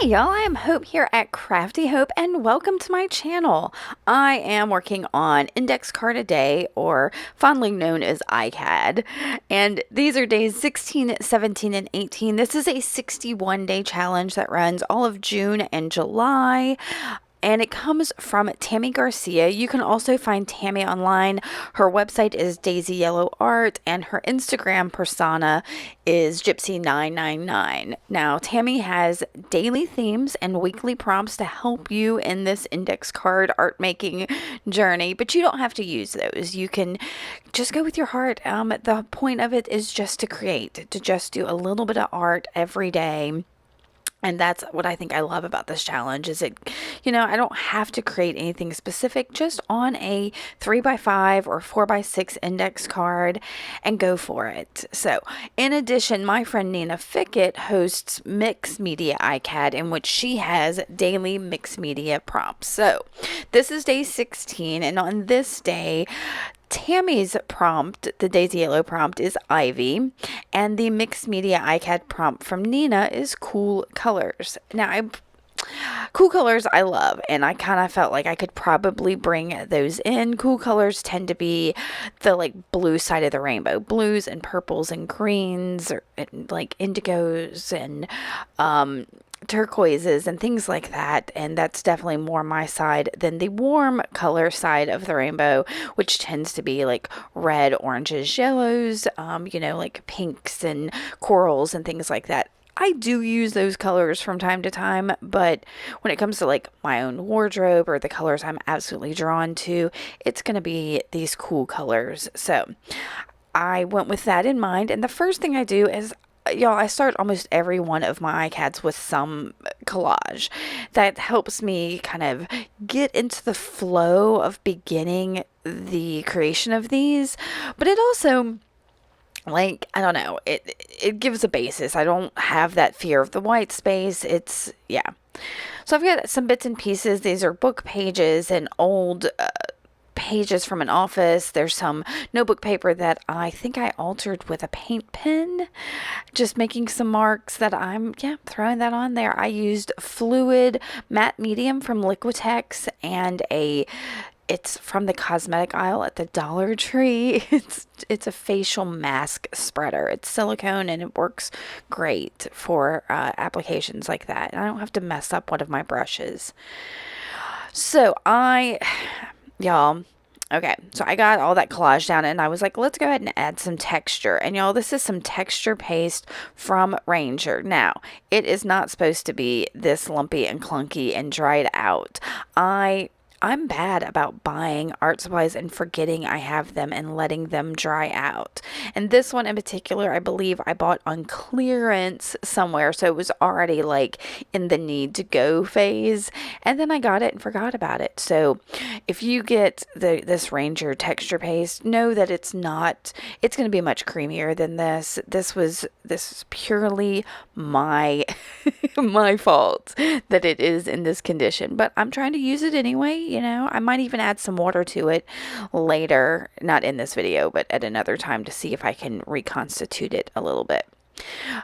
Hey y'all, I am Hope here at Crafty Hope and welcome to my channel. I am working on Index Card a Day, or fondly known as ICAD, and these are days 16, 17, and 18. This is a 61-day challenge that runs all of June and July. And it comes from Tammy Garcia. You can also find Tammy online. Her website is Daisy Yellow Art, and her Instagram persona is Gypsy999. Now, Tammy has daily themes and weekly prompts to help you in this index card art making journey, but you don't have to use those. You can just go with your heart. The point of it is just to create, to just do a little bit of art every day. And that's what I think I love about this challenge is I don't have to create anything specific, just on a 3x5 or 4x6 index card and go for it. So in addition, my friend Nina Fickett hosts Mixed Media ICAD, in which she has daily mixed media prompts. So this is day 16, and on this day, Tammy's prompt, the Daisy Yellow prompt, is Ivy, and the Mixed Media ICAD prompt from Nina is Cool Colors. Now, cool colors I love, and I kind of felt like I could probably bring those in. Cool colors tend to be the blue side of the rainbow, blues and purples and greens, or like indigos and turquoises and things like that, and that's definitely more my side than the warm color side of the rainbow, which tends to be like red, oranges, yellows, like pinks and corals and things like that. I do use those colors from time to time, but when it comes to like my own wardrobe or the colors I'm absolutely drawn to, it's going to be these cool colors. So I went with that in mind, and the first thing I do is, y'all, I start almost every one of my iCads with some collage. That helps me kind of get into the flow of beginning the creation of these, but it also, I don't know, it gives a basis. I don't have that fear of the white space. So I've got some bits and pieces. These are book pages and old pages from an office. There's some notebook paper that I think I altered with a paint pen, just making some marks that I'm throwing that on there. I used fluid matte medium from Liquitex, and it's from the cosmetic aisle at the Dollar Tree. It's a facial mask spreader. It's silicone and it works great for applications like that, and I don't have to mess up one of my brushes. So y'all, okay, so I got all that collage down, and I was like, let's go ahead and add some texture. And y'all, this is some texture paste from Ranger. Now, it is not supposed to be this lumpy and clunky and dried out. I'm bad about buying art supplies and forgetting I have them and letting them dry out. And this one in particular, I believe I bought on clearance somewhere, so it was already like in the need to go phase. And then I got it and forgot about it. So if you get this Ranger texture paste, know that it's going to be much creamier than this. This is purely my my fault that it is in this condition, but I'm trying to use it anyway. I might even add some water to it later, not in this video, but at another time, to see if I can reconstitute it a little bit.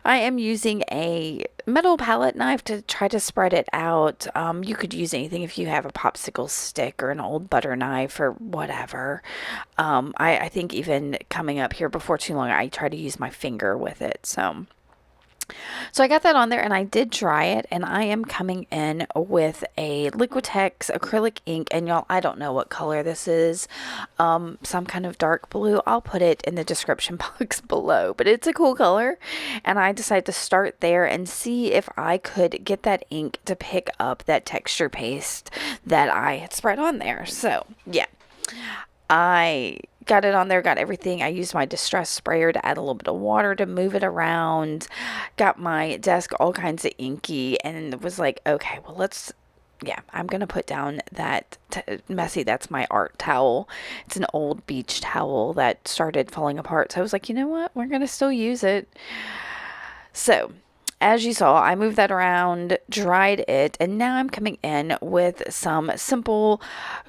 I am using a metal palette knife to try to spread it out. You could use anything if you have a popsicle stick or an old butter knife or whatever. I think even coming up here before too long, I try to use my finger with it. So I got that on there, and I did dry it, and I am coming in with a Liquitex acrylic ink, and y'all, I don't know what color this is, some kind of dark blue. I'll put it in the description box below, but it's a cool color, and I decided to start there and see if I could get that ink to pick up that texture paste that I had spread on there. So yeah, I got it on there, got everything. I used my distress sprayer to add a little bit of water to move it around, got my desk all kinds of inky, and was like, okay, well, I'm going to put down that messy, that's my art towel. It's an old beach towel that started falling apart. So I was like, you know what? We're going to still use it. So as you saw, I moved that around, dried it, and now I'm coming in with some simple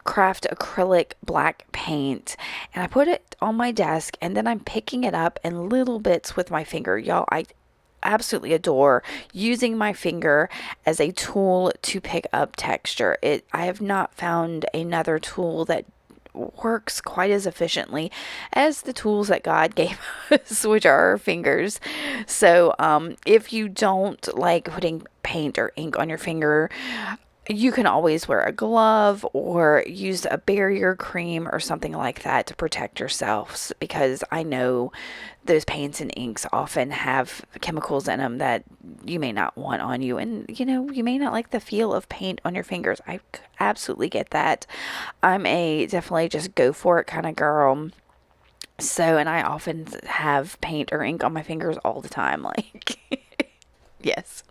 craft acrylic black paint, and I put it on my desk, and then I'm picking it up in little bits with my finger. Y'all, absolutely adore using my finger as a tool to pick up texture. I have not found another tool that works quite as efficiently as the tools that God gave us, which are our fingers. So, if you don't like putting paint or ink on your finger, you can always wear a glove or use a barrier cream or something like that to protect yourselves, because I know those paints and inks often have chemicals in them that you may not want on you, and you may not like the feel of paint on your fingers. I absolutely get that. I'm a definitely just go for it kind of girl. So, and I often have paint or ink on my fingers all the time, like yes.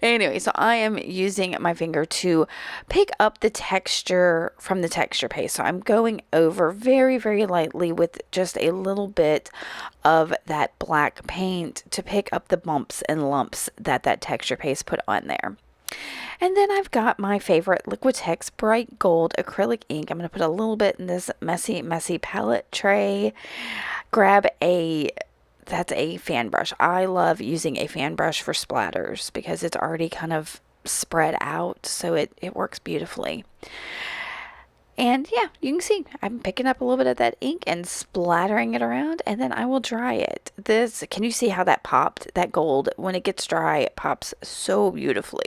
Anyway, so I am using my finger to pick up the texture from the texture paste. So I'm going over very, very lightly with just a little bit of that black paint to pick up the bumps and lumps that texture paste put on there. And then I've got my favorite Liquitex Bright Gold acrylic ink. I'm going to put a little bit in this messy palette tray. That's a fan brush. I love using a fan brush for splatters because it's already kind of spread out, so it works beautifully. And yeah, you can see I'm picking up a little bit of that ink and splattering it around, and then I will dry it. Can you see how that popped? That gold, when it gets dry, it pops so beautifully.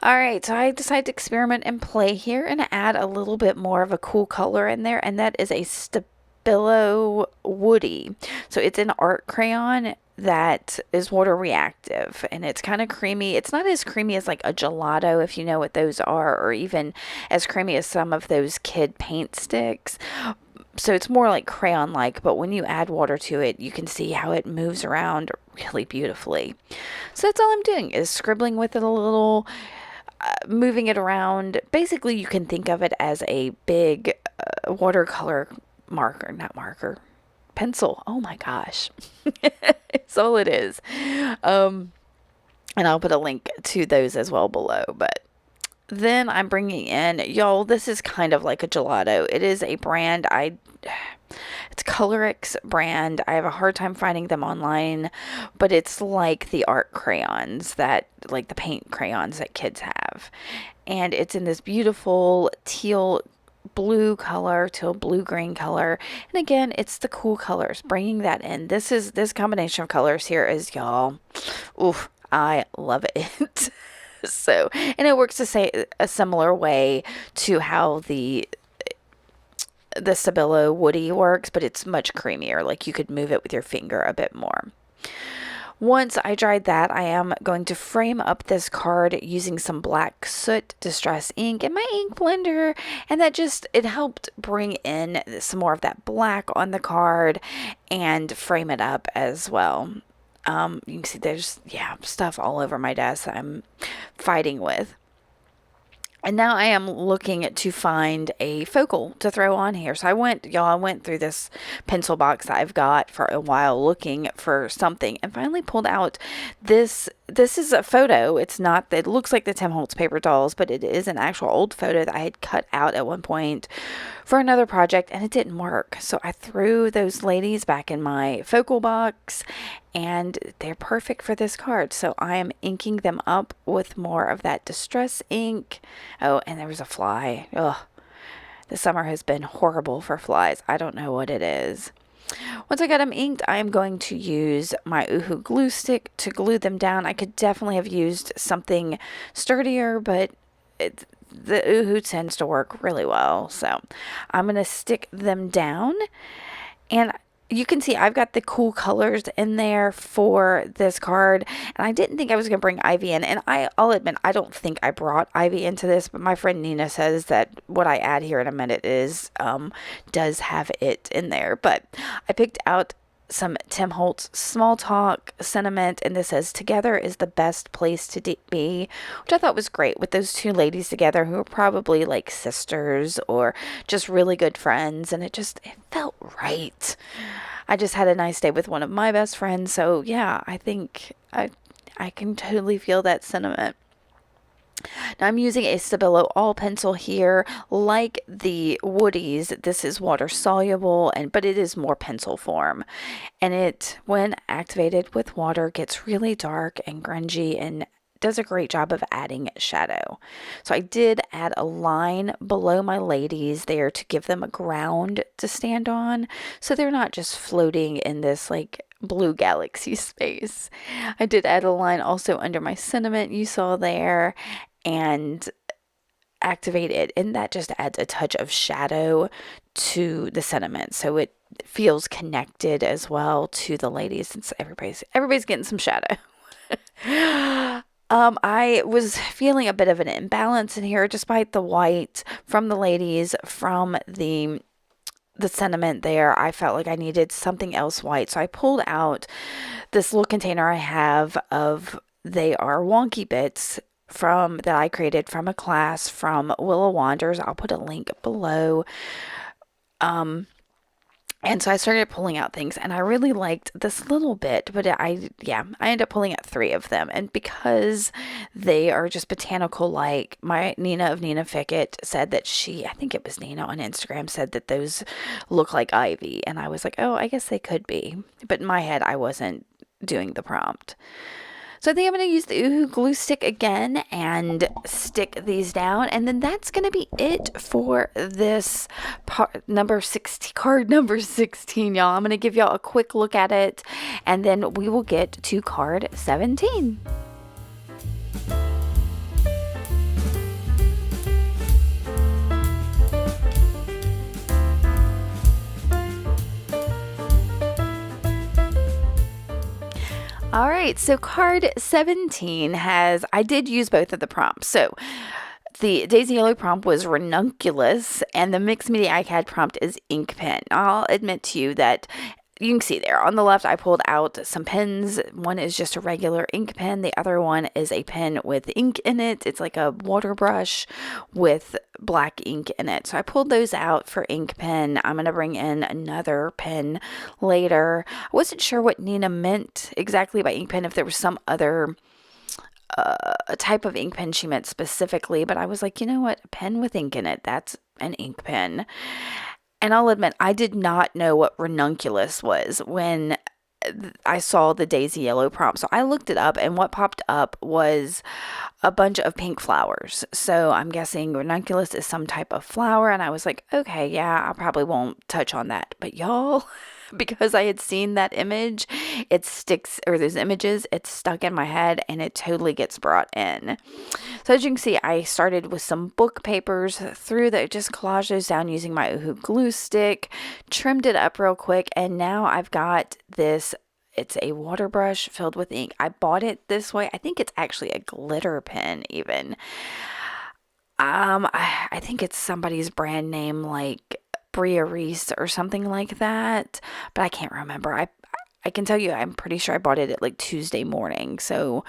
All right, so I decided to experiment and play here and add a little bit more of a cool color in there, and that is a Stabilo Woody. So it's an art crayon that is water reactive, and it's kind of creamy. It's not as creamy as like a gelato, if you know what those are, or even as creamy as some of those kid paint sticks. So it's more like crayon-like, but when you add water to it, you can see how it moves around really beautifully. So that's all I'm doing, is scribbling with it a little, moving it around. Basically, you can think of it as a big watercolor pencil. Oh my gosh. It's all it is. And I'll put a link to those as well below. But then I'm bringing in, y'all, this is kind of like a gelato. It is a brand, it's Colorix brand. I have a hard time finding them online, but it's like the art crayons like the paint crayons that kids have. And it's in this beautiful teal blue green color. And again, it's the cool colors, bringing that in. This combination of colors here is, y'all, oof, I love it. So, and it works a similar way to how the Stabilo Woody works, but it's much creamier. Like, you could move it with your finger a bit more. Once I dried that, I am going to frame up this card using some black soot distress ink in my ink blender, and it helped bring in some more of that black on the card and frame it up as well. You can see there's stuff all over my desk that I'm fighting with. And now I am looking to find a focal to throw on here. So I went through this pencil box that I've got for a while looking for something, and finally pulled out this. This is a photo. It looks like the Tim Holtz paper dolls, but it is an actual old photo that I had cut out at one point for another project, and it didn't work. So I threw those ladies back in my focal box, and they're perfect for this card. So I am inking them up with more of that distress ink. Oh, and there was a fly. Ugh. The summer has been horrible for flies. I don't know what it is. Once I got them inked, I am going to use my Oohoo glue stick to glue them down. I could definitely have used something sturdier, but the Oohoo tends to work really well. So I'm going to stick them down, and you can see I've got the cool colors in there for this card, and I didn't think I was going to bring Ivy in, and I'll admit I don't think I brought Ivy into this, but my friend Nina says that what I add here in a minute does have it in there. But I picked out some Tim Holtz Small Talk sentiment, and this says, "Together is the best place to be," which I thought was great, with those two ladies together who are probably like sisters or just really good friends, and it felt right. I just had a nice day with one of my best friends, so yeah, I think I can totally feel that sentiment. Now I'm using a Stabilo all pencil here. Like the Woodies, this is water soluble, but it is more pencil form. And it, when activated with water, gets really dark and grungy and does a great job of adding shadow. So I did add a line below my ladies there to give them a ground to stand on, so they're not just floating in this like blue galaxy space. I did add a line also under my sentiment you saw there, and activate it, and that just adds a touch of shadow to the sentiment, so it feels connected as well to the ladies, since everybody's getting some shadow. I was feeling a bit of an imbalance in here, despite the white from the ladies, from the sentiment there. I felt like I needed something else white, so I pulled out this little container I have of, they are wonky bits from that I created from a class from Willow Wanders. I'll put a link below. And so I started pulling out things, and I really liked this little bit, but I ended up pulling out 3 of them. And because they are just botanical, like my Nina of Nina Fickett said that I think it was Nina on Instagram, said that those look like ivy. And I was like, oh, I guess they could be. But in my head, I wasn't doing the prompt. So I think I'm going to use the Oohoo glue stick again and stick these down. And then that's going to be it for this card number 16, y'all. I'm going to give y'all a quick look at it, and then we will get to card 17. All right, so card 17 I did use both of the prompts. So the Daisy Yellow prompt was ranunculus, and the mixed media ICAD prompt is ink pen. I'll admit to you that you can see there on the left, I pulled out some pens. One is just a regular ink pen. The other one is a pen with ink in it. It's like a water brush with black ink in it. So I pulled those out for ink pen. I'm going to bring in another pen later. I wasn't sure what Nina meant exactly by ink pen, if there was some other a type of ink pen she meant specifically, but I was like, you know what? A pen with ink in it, that's an ink pen. And I'll admit, I did not know what ranunculus was when I saw the Daisy Yellow prompt. So I looked it up, and what popped up was a bunch of pink flowers. So I'm guessing ranunculus is some type of flower. And I was like, okay, yeah, I probably won't touch on that. But y'all, because I had seen that image, it sticks, or those images, it's stuck in my head, and it totally gets brought in. So as you can see, I started with some book papers, just collaged those down using my Oohoo glue stick, trimmed it up real quick, and now I've got this. It's a water brush filled with ink. I bought it this way. I think it's actually a glitter pen even. I think it's somebody's brand name, like Bria Reese or something like that, but I can't remember. I can tell you, I'm pretty sure I bought it at like Tuesday morning. So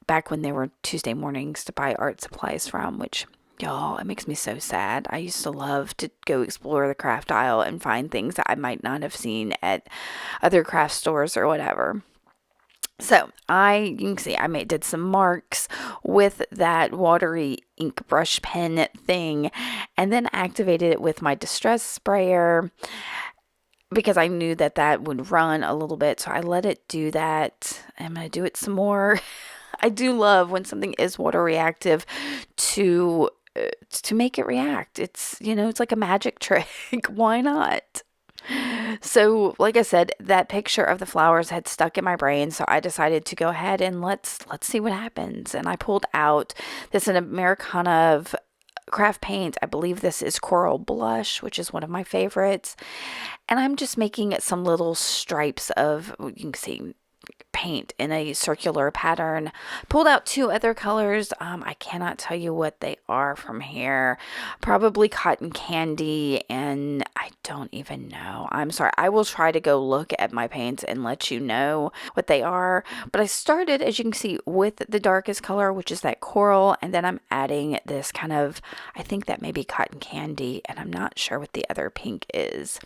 back when there were Tuesday mornings to buy art supplies from, which, y'all, it makes me so sad. I used to love to go explore the craft aisle and find things that I might not have seen at other craft stores or whatever. So you can see I did some marks with that watery ink brush pen thing, and then activated it with my distress sprayer, because I knew that would run a little bit. So I let it do that. I'm going to do it some more. I do love when something is water reactive to make it react. It's like a magic trick. Why not? So, like I said, that picture of the flowers had stuck in my brain, so I decided to go ahead and let's see what happens. And I pulled out this an Americana of craft paint. I believe this is Coral Blush, which is one of my favorites. And I'm just making some little stripes of, you can see, paint in a circular pattern. Pulled out 2 other colors. I cannot tell you what they are from here. Probably cotton candy, and I don't even know. I'm sorry. I will try to go look at my paints and let you know what they are. But I started, as you can see, with the darkest color, which is that coral, and then I'm adding this kind of, I think that may be cotton candy, and I'm not sure what the other pink is.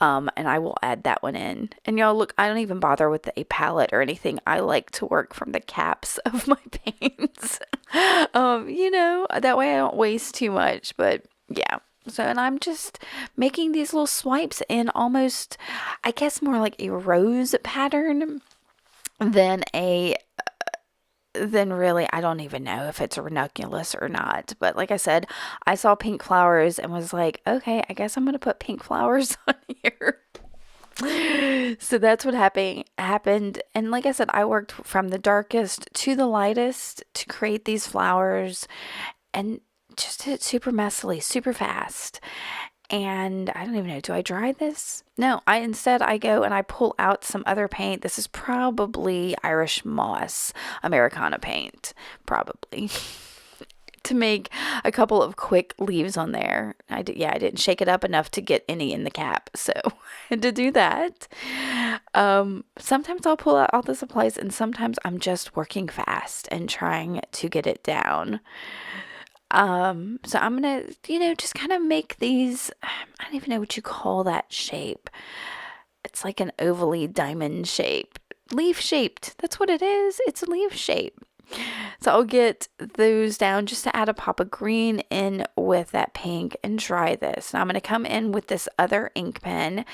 And I will add that one in. And y'all, look, I don't even bother with a palette or anything. I like to work from the caps of my paints. That way I don't waste too much, but yeah. So, and I'm just making these little swipes in almost, I guess, more like a rose pattern than a then really, I don't even know if it's a ranunculus or not. But like I said, I saw pink flowers and was like, okay, I guess I'm gonna put pink flowers on here. So that's what happened. And like I said, I worked from the darkest to the lightest to create these flowers and just did it super messily, super fast. And I don't even know, do I dry this? No, I go and I pull out some other paint. This is probably Irish moss Americana paint, probably. To make a couple of quick leaves on there. I didn't shake it up enough to get any in the cap, so I had to do that. Sometimes I'll pull out all the supplies, and sometimes I'm just working fast and trying to get it down. So I'm gonna, just kind of make these, I don't even know what you call that shape. It's like an ovally diamond shape. Leaf shaped. That's what it is. It's a leaf shape. So I'll get those down just to add a pop of green in with that pink and dry this. Now I'm going to come in with this other ink pen.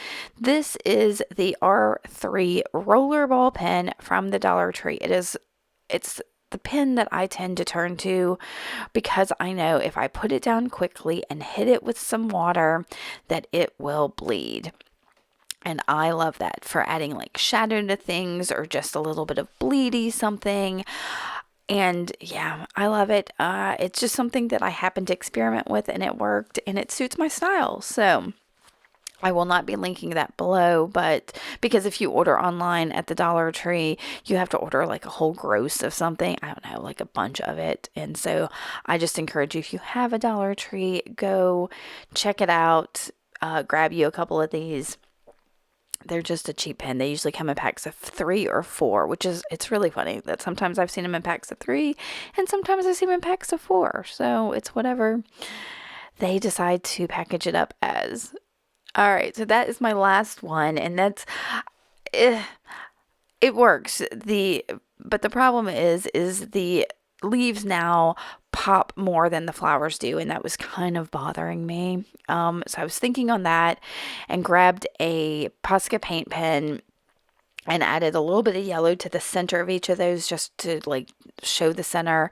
This is the R3 rollerball pen from the Dollar Tree. It's the pen that I tend to turn to because I know if I put it down quickly and hit it with some water that it will bleed. And I love that for adding like shadow to things or just a little bit of bleedy something. And yeah, I love it. It's just something that I happened to experiment with and it worked and it suits my style. So I will not be linking that below, but because if you order online at the Dollar Tree, you have to order like a whole gross of something. I don't know, like a bunch of it. And so I just encourage you, if you have a Dollar Tree, go check it out. Grab you a couple of these. They're just a cheap pen. They usually come in packs of 3 or 4, it's really funny that sometimes I've seen them in packs of 3 and sometimes I see them in packs of 4. So it's whatever they decide to package it up as. All right, so that is my last one, and eh, it works. But the problem is the leaves now pop more than the flowers do, and that was kind of bothering me. So I was thinking on that and grabbed a Posca paint pen and added a little bit of yellow to the center of each of those just to like show the center.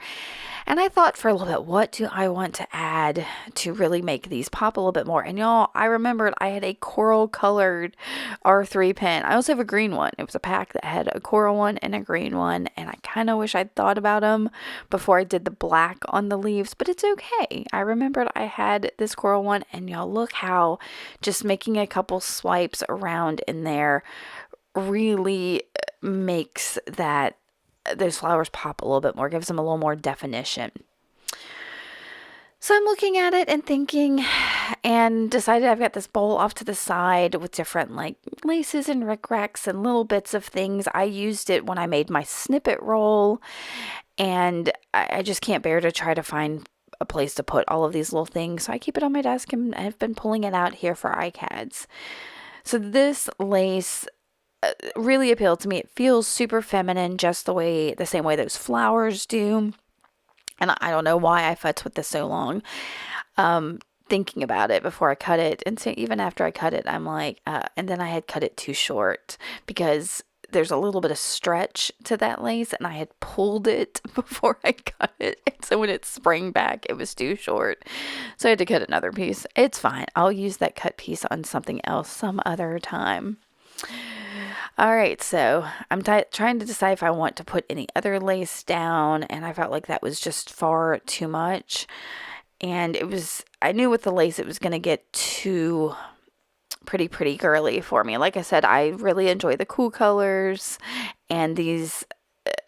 And I thought for a little bit, what do I want to add to really make these pop a little bit more? And y'all, I remembered I had a coral colored R3 pen. I also have a green one. It was a pack that had a coral one and a green one. And I kind of wish I'd thought about them before I did the black on the leaves, but it's okay. I remembered I had this coral one, and y'all, look how just making a couple swipes around in there really makes those flowers pop a little bit more, gives them a little more definition. So I'm looking at it and thinking and decided I've got this bowl off to the side with different like laces and rickracs and little bits of things. I used it when I made my snippet roll, and I just can't bear to try to find a place to put all of these little things. So I keep it on my desk and I've been pulling it out here for ICADs. So this lace really appealed to me. It feels super feminine, just the same way those flowers do. And I don't know why I futzed with this so long, thinking about it before I cut it. And so even after I cut it, I'm like, and then I had cut it too short because there's a little bit of stretch to that lace, and I had pulled it before I cut it. And so when it sprang back, it was too short. So I had to cut another piece. It's fine. I'll use that cut piece on something else some other time. All right, so I'm trying to decide if I want to put any other lace down, and I felt like that was just far too much. And I knew with the lace it was going to get too pretty girly for me. Like I said, I really enjoy the cool colors, and these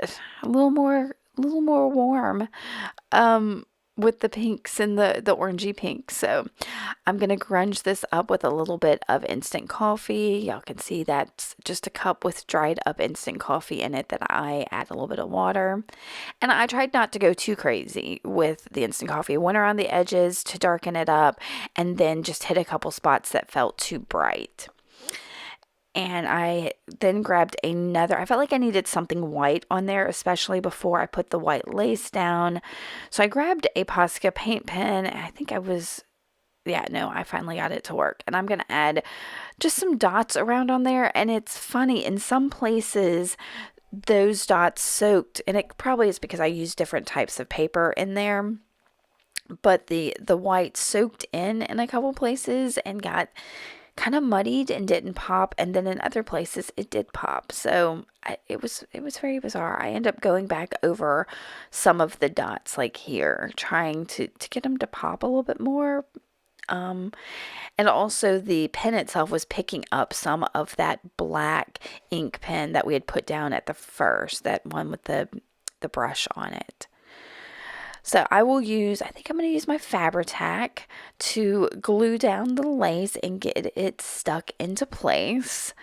a little more warm with the pinks and the orangey pinks. So I'm going to grunge this up with a little bit of instant coffee. Y'all can see that's just a cup with dried up instant coffee in it that I add a little bit of water. And I tried not to go too crazy with the instant coffee. I went around the edges to darken it up and then just hit a couple spots that felt too bright. And I then grabbed another. I felt like I needed something white on there, especially before I put the white lace down. So I grabbed a Posca paint pen. I think I was, yeah, no, I finally got it to work. And I'm going to add just some dots around on there. And it's funny, in some places, those dots soaked, and it probably is because I used different types of paper in there, but the white soaked in a couple places and got kind of muddied and didn't pop, and then in other places it did pop. So it was very bizarre. I end up going back over some of the dots, like here, trying to get them to pop a little bit more. And also the pen itself was picking up some of that black ink pen that we had put down at the first, that one with the brush on it. So I think I'm going to use my Fabri-Tac to glue down the lace and get it stuck into place.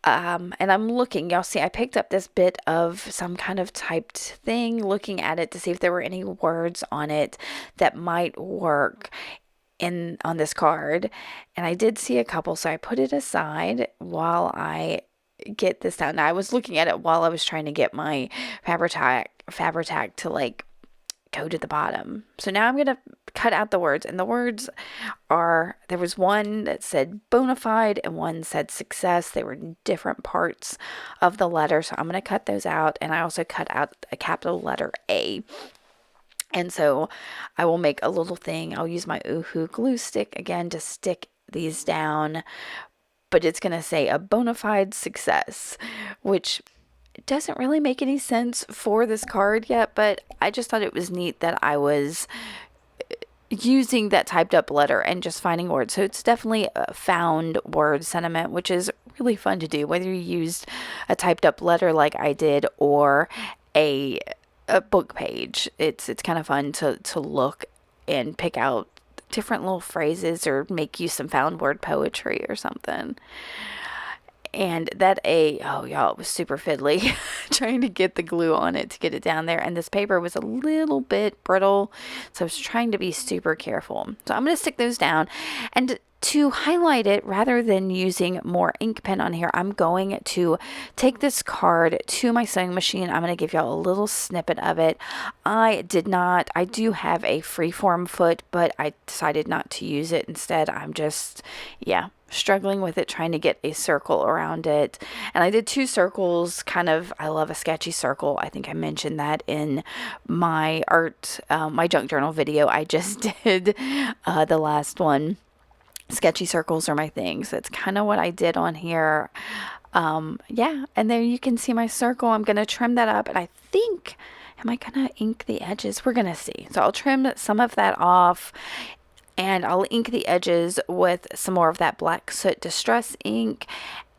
And I'm looking, y'all see, I picked up this bit of some kind of typed thing, looking at it to see if there were any words on it that might work on this card. And I did see a couple, so I put it aside while I get this down. Now, I was looking at it while I was trying to get my Fabri-Tac to like go to the bottom. So now I'm going to cut out the words, and the words are, there was one that said bona fide and one said success. They were different parts of the letter, so I'm going to cut those out. And I also cut out a capital letter A. And so I will make a little thing. I'll use my Oohoo glue stick again to stick these down, but it's going to say a bona fide success, which doesn't really make any sense for this card yet, but I just thought it was neat that I was using that typed up letter and just finding words. So it's definitely a found word sentiment, which is really fun to do, whether you used a typed up letter like I did or a book page. It's kind of fun to look and pick out different little phrases or make you some found word poetry or something. And oh y'all, it was super fiddly trying to get the glue on it to get it down there. And this paper was a little bit brittle, so I was trying to be super careful. So I'm going to stick those down, and to highlight it, rather than using more ink pen on here, I'm going to take this card to my sewing machine. I'm going to give y'all a little snippet of it. I do have a freeform foot, but I decided not to use it. Instead, I'm just, struggling with it, trying to get a circle around it. And I did 2 circles, I love a sketchy circle. I think I mentioned that in my my junk journal video I just did, the last one. Sketchy circles are my thing, so that's kind of what I did on here. And there you can see my circle. I'm going to trim that up, and I think, am I going to ink the edges? We're going to see. So I'll trim some of that off, and I'll ink the edges with some more of that Black Soot Distress ink,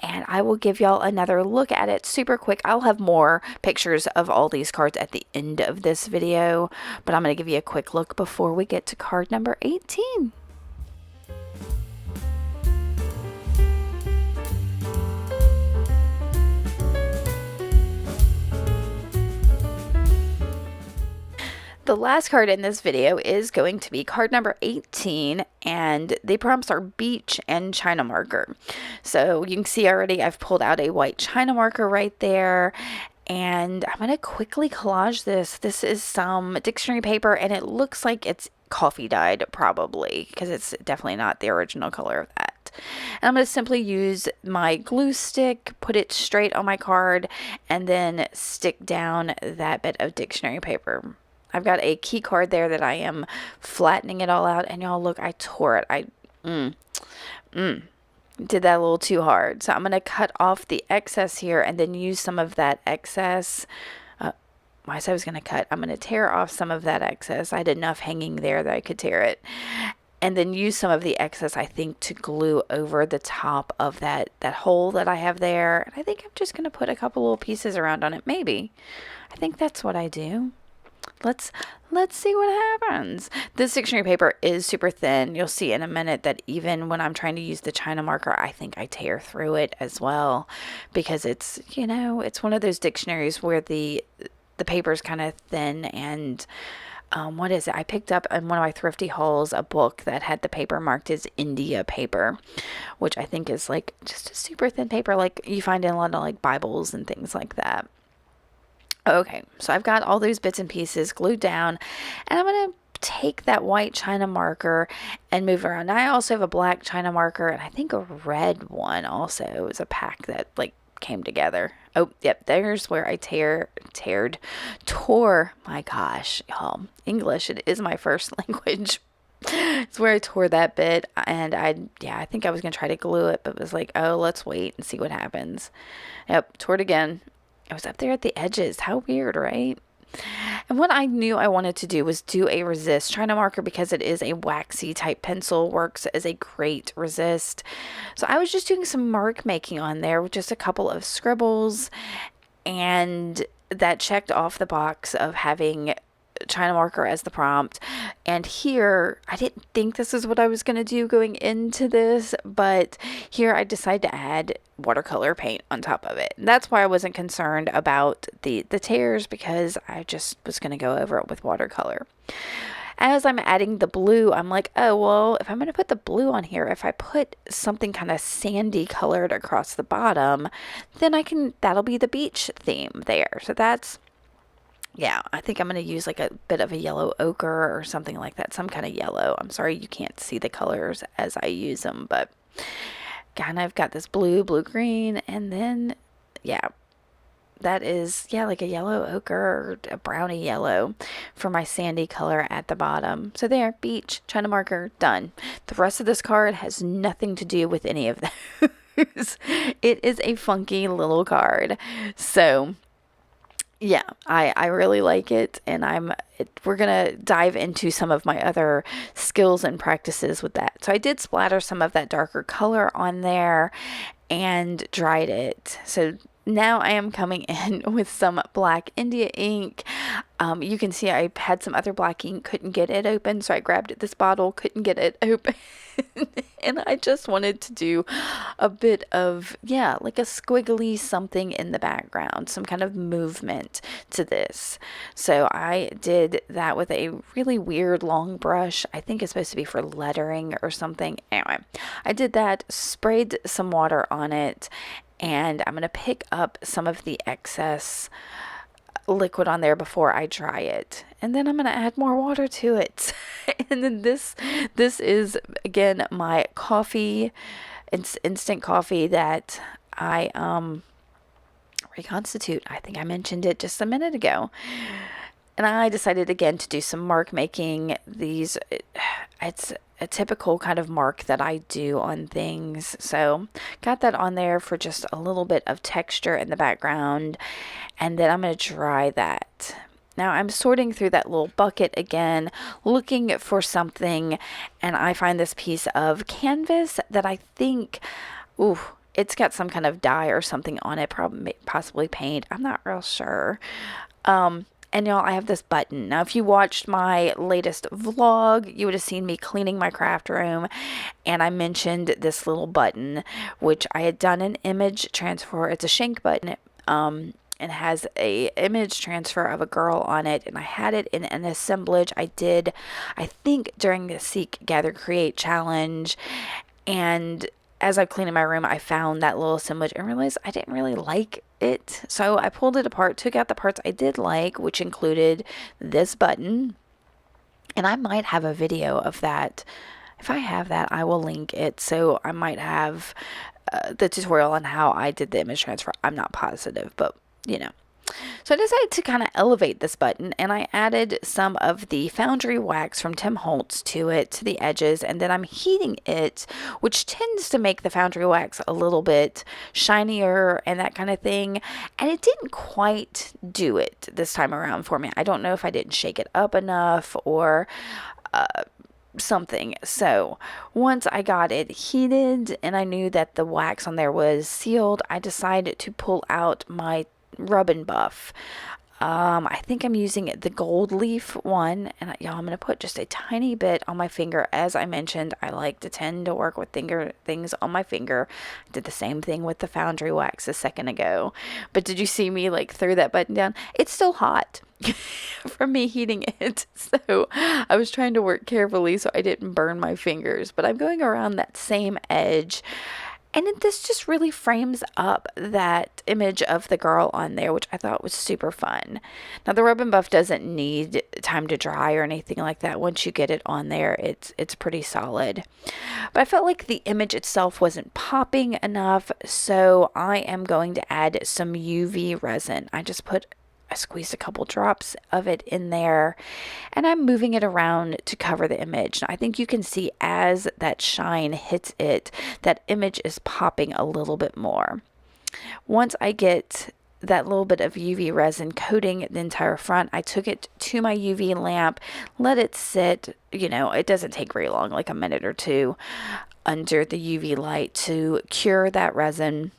and I will give y'all another look at it super quick. I'll have more pictures of all these cards at the end of this video, but I'm going to give you a quick look before we get to card number 18. The last card in this video is going to be card number 18, and the prompts are beach and China marker. So you can see already I've pulled out a white China marker right there, and I'm going to quickly collage this. This is some dictionary paper, and it looks like it's coffee dyed probably, because it's definitely not the original color of that. And I'm going to simply use my glue stick, put it straight on my card, and then stick down that bit of dictionary paper. I've got a key card there that I am flattening it all out, and y'all look, I tore it. I did that a little too hard. So I'm going to cut off the excess here and then use some of that excess. I said I was going to cut. I'm going to tear off some of that excess. I had enough hanging there that I could tear it. And then use some of the excess, I think, to glue over the top of that hole that I have there. And I think I'm just going to put a couple little pieces around on it, maybe. I think that's what I do. Let's see what happens. This dictionary paper is super thin. You'll see in a minute that even when I'm trying to use the China marker, I think I tear through it as well, because it's, it's one of those dictionaries where the paper is kind of thin, and what is it? I picked up in one of my thrifty hauls a book that had the paper marked as India paper, which I think is like just a super thin paper like you find in a lot of like Bibles and things like that. Okay, so I've got all those bits and pieces glued down, and I'm going to take that white China marker and move it around. Now I also have a black China marker and I think a red one also. It was a pack that like came together. Oh, yep, there's where I tore, my gosh, y'all. English, it is my first language. It's where I tore that bit, and I think I was going to try to glue it, but was like, oh, let's wait and see what happens. Yep, tore it again. It was up there at the edges. How weird, right? And what I knew I wanted to do was do a resist China marker because it is a waxy type pencil, works as a great resist. So I was just doing some mark making on there with just a couple of scribbles, and that checked off the box of having China marker as the prompt. And here, I didn't think this is what I was going to do going into this, but here I decided to add watercolor paint on top of it. And that's why I wasn't concerned about the tears, because I just was going to go over it with watercolor. As I'm adding the blue, I'm like, oh, well, if I'm going to put the blue on here, if I put something kind of sandy colored across the bottom, then that'll be the beach theme there. So yeah, I think I'm going to use like a bit of a yellow ochre or something like that. Some kind of yellow. I'm sorry you can't see the colors as I use them, but kind of got this blue, green, and then, yeah, that is, yeah, like a yellow ochre or a brownie yellow for my sandy color at the bottom. So there, beach, China marker, done. The rest of this card has nothing to do with any of those. It is a funky little card. So yeah, I really like it, and we're gonna dive into some of my other skills and practices with that. So I did splatter some of that darker color on there and dried it. So now I am coming in with some black India ink. You can see I had some other black ink, couldn't get it open, so I grabbed this bottle, couldn't get it open. And I just wanted to do a bit of, yeah, like a squiggly something in the background, some kind of movement to this. So I did that with a really weird long brush. I think it's supposed to be for lettering or something. Anyway, I did that, sprayed some water on it, and I'm going to pick up some of the excess liquid on there before I dry it, and then I'm going to add more water to it. And then this is again my coffee, instant coffee that I reconstitute. I think I mentioned it just a minute ago. And I decided again to do some mark making. It's a typical kind of mark that I do on things. So got that on there for just a little bit of texture in the background. And then I'm going to dry that. Now I'm sorting through that little bucket again, looking for something. And I find this piece of canvas that I think, it's got some kind of dye or something on it, probably possibly paint. I'm not real sure. And y'all, I have this button. Now, if you watched my latest vlog, you would have seen me cleaning my craft room, and I mentioned this little button, which I had done an image transfer. It's a shank button, and has a image transfer of a girl on it, and I had it in an assemblage I did, I think, during the Seek, Gather, Create challenge, and as I'm cleaning my room, I found that little assemblage and realized I didn't really like it. So I pulled it apart, took out the parts I did like, which included this button. And I might have a video of that. If I have that, I will link it. So I might have the tutorial on how I did the image transfer. I'm not positive, but you know. So I decided to kind of elevate this button, and I added some of the Foundry wax from Tim Holtz to it, to the edges, and then I'm heating it, which tends to make the Foundry wax a little bit shinier and that kind of thing, and it didn't quite do it this time around for me. I don't know if I didn't shake it up enough or something. So once I got it heated and I knew that the wax on there was sealed, I decided to pull out my rub and buff. I think I'm using the gold leaf one, and y'all, I'm going to put just a tiny bit on my finger. As I mentioned, I like to tend to work with things on my finger. I did the same thing with the foundry wax a second ago. But did you see me like throw that button down? It's still hot from me heating it. So I was trying to work carefully so I didn't burn my fingers. But I'm going around that same edge. And this just really frames up that image of the girl on there, which I thought was super fun. Now, the Rub and Buff doesn't need time to dry or anything like that. Once you get it on there, it's pretty solid. But I felt like the image itself wasn't popping enough, so I am going to add some UV resin. I squeezed a couple drops of it in there, and I'm moving it around to cover the image. Now, I think you can see as that shine hits it, that image is popping a little bit more. Once I get that little bit of UV resin coating the entire front, I took it to my UV lamp, let it sit, it doesn't take very long, like a minute or two under the UV light to cure that resin.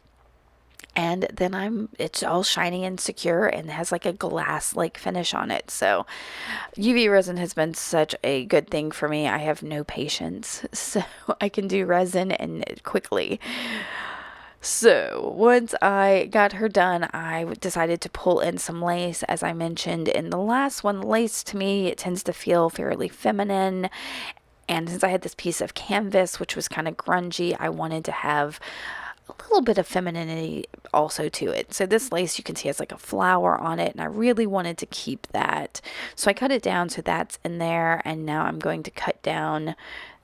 And then it's all shiny and secure and has like a glass like finish on it. So UV resin has been such a good thing for me. I have no patience, so I can do resin and quickly. So once I got her done, I decided to pull in some lace. As I mentioned in the last one, lace to me, it tends to feel fairly feminine. And since I had this piece of canvas, which was kind of grungy, I wanted to have a little bit of femininity also to it. So this lace, you can see, has like a flower on it, and I really wanted to keep that. So I cut it down so that's in there, and now I'm going to cut down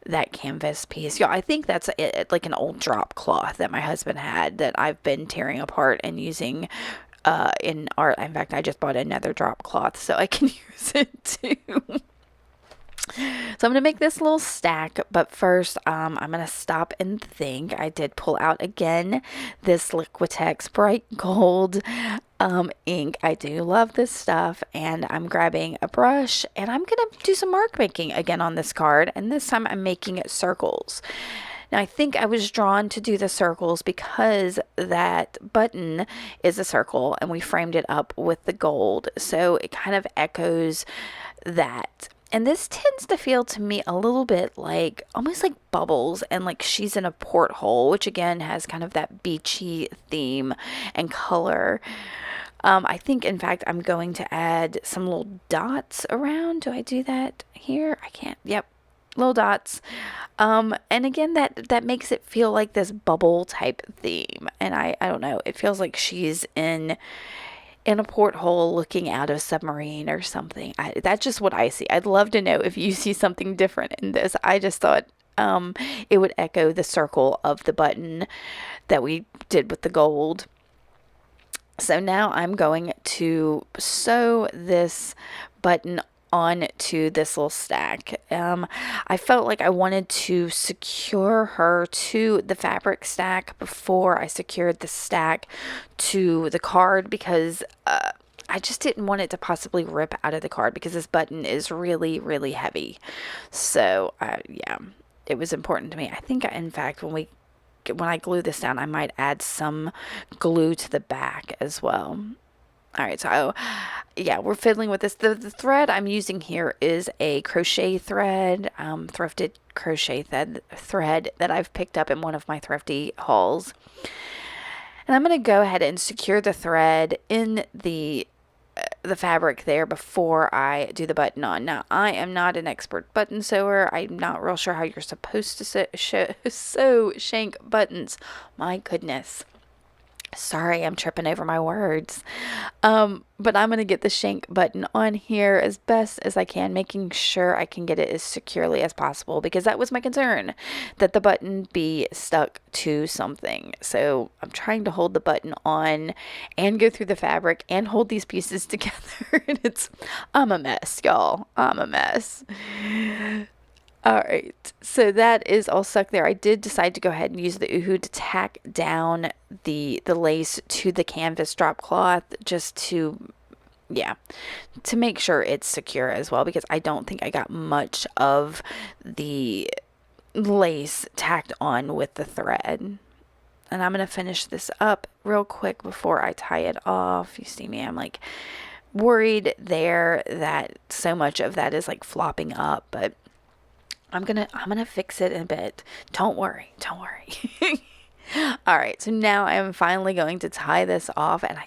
that canvas piece. Yeah, I think that's like an old drop cloth that my husband had that I've been tearing apart and using in art. In fact, I just bought another drop cloth so I can use it too. So I'm going to make this little stack, but first I'm going to stop and think. I did pull out again this Liquitex Bright Gold ink. I do love this stuff, and I'm grabbing a brush, and I'm going to do some mark making again on this card, and this time I'm making circles. Now, I think I was drawn to do the circles because that button is a circle, and we framed it up with the gold, so it kind of echoes that. And this tends to feel to me a little bit like, almost like bubbles, and like she's in a porthole, which again has kind of that beachy theme and color. I think, in fact, I'm going to add some little dots around. Do I do that here? I can't. Yep. Little dots. And again, that makes it feel like this bubble type theme. And I don't know. It feels like she's in a porthole looking out of a submarine or something. That's just what I see. I'd love to know if you see something different in this. I just thought it would echo the circle of the button that we did with the gold. So now I'm going to sew this button onto this little stack. I felt like I wanted to secure her to the fabric stack before I secured the stack to the card, because I just didn't want it to possibly rip out of the card, because this button is really, really heavy. So yeah, it was important to me. I think, in fact, when I glue this down, I might add some glue to the back as well. All right, so yeah, we're fiddling with this. The thread I'm using here is a crochet thread, thrifted crochet thread that I've picked up in one of my thrifty hauls. And I'm going to go ahead and secure the thread in the fabric there before I do the button on. Now, I am not an expert button sewer. I'm not real sure how you're supposed to sew shank buttons. My goodness. Sorry, I'm tripping over my words. But I'm going to get the shank button on here as best as I can, making sure I can get it as securely as possible, because that was my concern, that the button be stuck to something. So I'm trying to hold the button on and go through the fabric and hold these pieces together. And I'm a mess, y'all. I'm a mess. All right, so that is all stuck there. I did decide to go ahead and use the Uhu to tack down the lace to the canvas drop cloth, just to make sure it's secure as well, because I don't think I got much of the lace tacked on with the thread. And I'm going to finish this up real quick before I tie it off. You see me, I'm like worried there that so much of that is like flopping up, but I'm gonna fix it in a bit. Don't worry, don't worry. All right, so now I'm finally going to tie this off, and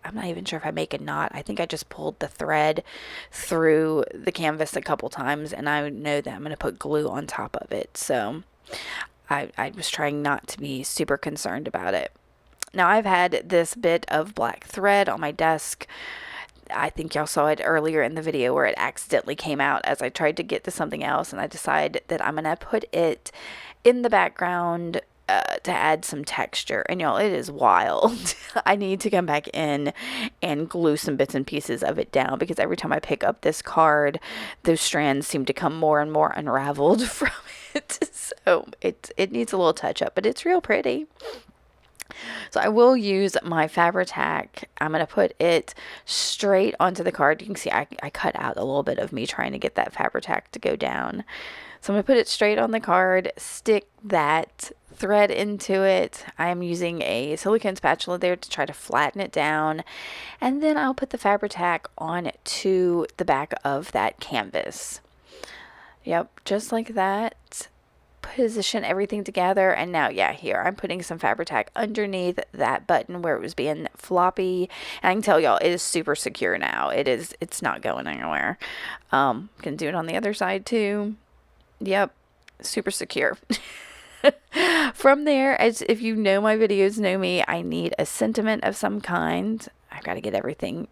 I'm not even sure if I make a knot. I think I just pulled the thread through the canvas a couple times, and I know that I'm going to put glue on top of it. So I was trying not to be super concerned about it. Now I've had this bit of black thread on my desk. I think y'all saw it earlier in the video where it accidentally came out as I tried to get to something else, and I decided that I'm going to put it in the background to add some texture. And y'all, it is wild. I need to come back in and glue some bits and pieces of it down, because every time I pick up this card, those strands seem to come more and more unraveled from it. So it needs a little touch up, but it's real pretty. So I will use my Fabri-Tac. I'm going to put it straight onto the card. You can see I cut out a little bit of me trying to get that Fabri-Tac to go down. So I'm going to put it straight on the card, stick that thread into it. I am using a silicone spatula there to try to flatten it down. And then I'll put the Fabri-Tac on to the back of that canvas. Yep, just like that. Position everything together, and now here I'm putting some Fabri-Tac underneath that button where it was being floppy, and I can tell y'all it is super secure now. It's not going anywhere. Can do it on the other side too. Yep, super secure. From there, as if you know my videos, know me, I need a sentiment of some kind. I've got to get everything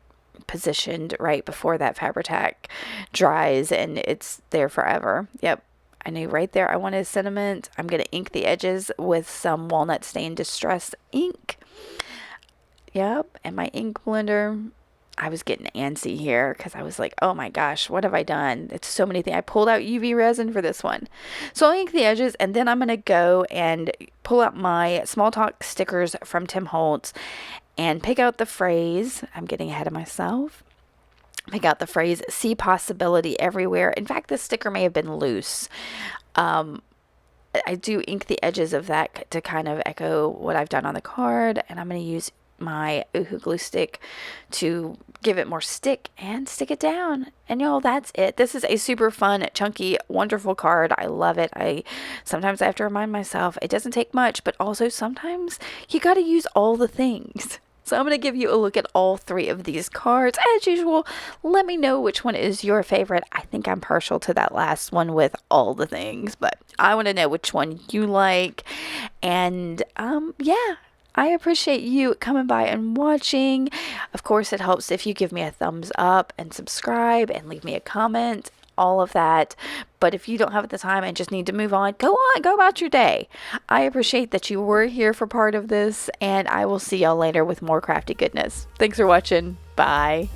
positioned right before that Fabri-Tac dries and it's there forever. Yep, I knew right there I wanted a sentiment. I'm going to ink the edges with some walnut stain distress ink. Yep, and my ink blender. I was getting antsy here because I was like, oh my gosh, what have I done? It's so many things. I pulled out UV resin for this one. So I'll ink the edges, and then I'm going to go and pull out my Small Talk stickers from Tim Holtz and pick out the phrase. I'm getting ahead of myself. Pick out the phrase, see possibility everywhere. In fact, this sticker may have been loose. I do ink the edges of that to kind of echo what I've done on the card, and I'm going to use my Oohoo glue stick to give it more stick and stick it down. And y'all, that's it. This is a super fun, chunky, wonderful card. I love it. Sometimes I have to remind myself it doesn't take much, but also sometimes you got to use all the things. So I'm going to give you a look at all three of these cards. As usual, let me know which one is your favorite. I think I'm partial to that last one with all the things, but I want to know which one you like. And I appreciate you coming by and watching. Of course, it helps if you give me a thumbs up and subscribe and leave me a comment, all of that. But if you don't have the time and just need to move on, go about your day. I appreciate that you were here for part of this, and I will see y'all later with more crafty goodness. Thanks for watching. Bye.